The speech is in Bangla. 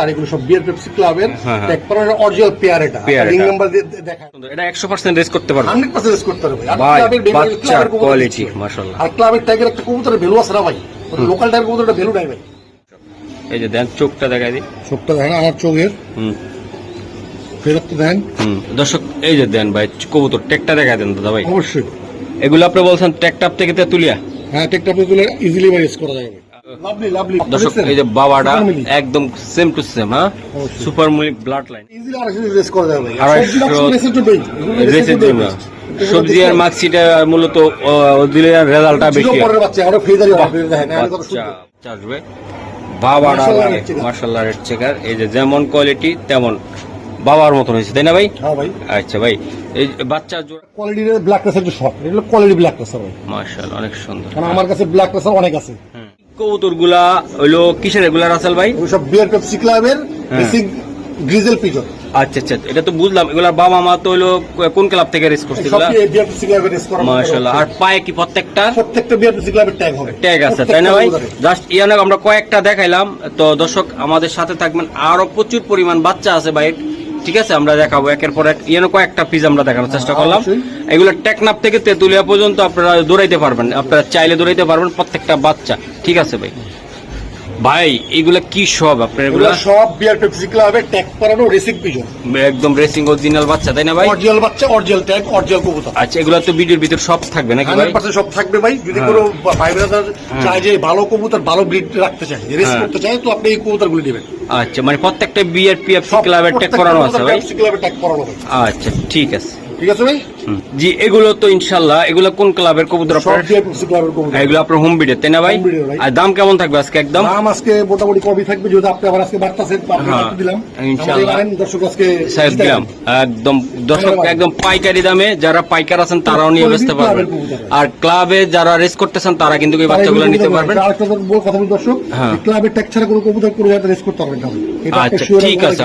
আর এগুলো সব বিয়ার পেপসি ক্লাবের অরিজিনাল পেয়ার। এটা রিং নাম্বার দেখা, এটা 100% রেস করতে পারবে, 100% রেস করতে পারবে। আর ভাই ক্লাবের বাচ্চার কোয়ালিটি মাশাআল্লাহ। আর ক্লাবের টাইগার একটা কবুতরের ভ্যালু আছে না ভাই, লোকাল টাইগার কবুতরের ভ্যালু নাই ভাই। এই যে দেন চোখটা দেখাই দিই, চোখটা দেখেন আমার চোখের, ফেরত দেন দর্শক। এই যে দেন ভাই কবুতর টেকটা দেখাই দেন দাদা ভাই। অবশ্যই এগুলো আপনি বলছেন টেকটাপ থেকে তেতুলিয়া, হ্যাঁ টেকটা আপনি তুলে ইজিলি রেস করা যাবে। লাভলি লাভলি দর্শক। এই যে বাবাটা একদম সেম টু সেম, হ্যাঁ super milk blood line, easily আর রেস করা যাবে। রেসের জন্য সবজি আর মাক্সিটা মূলত দিলে রেজাল্টটা বেশি পরের বাচ্চা আরো ফেজারি হবে। দেখেন বাচ্চা আসবে বাবাটা মাশাআল্লাহ রেড চেকার। এই যে যেমন কোয়ালিটি তেমন বাবার মতন হয়েছে, তাই না ভাই? হ্যাঁ ভাই। আচ্ছা ভাই, এই বাচ্চা কোয়ালিটির ব্ল্যাক রেসার একটু শর্ট, এটা কোয়ালিটি ব্ল্যাক রেসার ভাই মাশাআল্লাহ অনেক সুন্দর। কারণ আমার কাছে ব্ল্যাক রেসার অনেক আছে। কবুতর গুলা হইলো কিসের এগুলা রাসেল ভাই? ওই সব বিয়ার পেপসি ক্লাবের বেসিক গ্রিজেল পিজন। আচ্ছা আচ্ছা, এটা তো বুঝলাম। এগুলার বাবা মা তো হইলো কোন ক্লাব থেকে রেস করছে এগুলা? বিয়ার পেপসি ক্লাবের রেস করা মাশাআল্লাহ। আর পায়ে কি প্রত্যেকটা বিয়ার পেপসি ক্লাবের ট্যাগ হবে, ট্যাগ আছে, তাই না ভাই? জাস্ট ইয়ানে আমরা কয়েকটা দেখাইলাম। তো দর্শক আমাদের সাথে থাকবেন, আরো প্রচুর পরিমাণ বাচ্চা আছে ভাই, ঠিক আছে? আমরা দেখাবো একের পর এক। ইয়ানো কয়েকটা পিস আমরা দেখানোর চেষ্টা করলাম। এগুলো টেকনাফ থেকে তেতুলিয়া পর্যন্ত আপনারা দৌড়াইতে পারবেন, আপনারা চাইলে দৌড়াইতে পারবেন প্রত্যেকটা বাচ্চা, ঠিক আছে ভাই? ভাই এগুলা কি সব আপনার? এগুলা সব বিয়ার পেপসি ক্লাবের ট্যাগ করানো রেসিং পিজন, একদম রেসিং অরিজিনাল বাচ্চা, তাই না ভাই? অরিজিনাল বাচ্চা, অরিজিনাল ট্যাগ, অরিজিনাল কবুতর। আচ্ছা, এগুলা তো ভিডিওর ভিতর সব থাকবে নাকি ভাই? 100% সব থাকবে ভাই। যদি কোনো ভাই ব্রাদার চায় যে ভালো কবুতর, ভালো ব্রিড রাখতে চায়, রেস করতে চায়, তো আপনি এই কবুতরগুলো নেবেন। আচ্ছা, মানে প্রত্যেকটা বিআরপিএফসি ক্লাবের ট্যাগ করানো আছে ভাই? ক্লাবের ট্যাগ করানো ভাই। আচ্ছা ঠিক আছে, ঠিক আছে ভাই। জি, এগুলো তো ইনশাআল্লাহ এগুলো কোন ক্লাবের কবুতর আপনার? এগুলো আপনার হোম বিডের, তাই না ভাই? আর দাম কেমন থাকবে আজকে? একদম দাম আজকে মোটামুটি কমই থাকবে, যেহেতু আপনি আবার আজকে বার্তা সেট দিলাম ইনশাআল্লাহ। দর্শক আজকে দিলাম একদম দর্শক একদম পাইকারি দামে। যারা পাইকার আছেন তারাও নিয়ে বেচতে পারবেন, আর ক্লাবে যারা রেস করতেছেন তারা কিন্তু এই বাচ্চাগুলো নিতে পারবেন। আরেকটা কথা বলি দর্শক, ক্লাবের ট্যাগ ছাড়া কোনো কবুতর কোনো জায়গায় রেস করতে পারবেন না। আচ্ছা ঠিক আছে,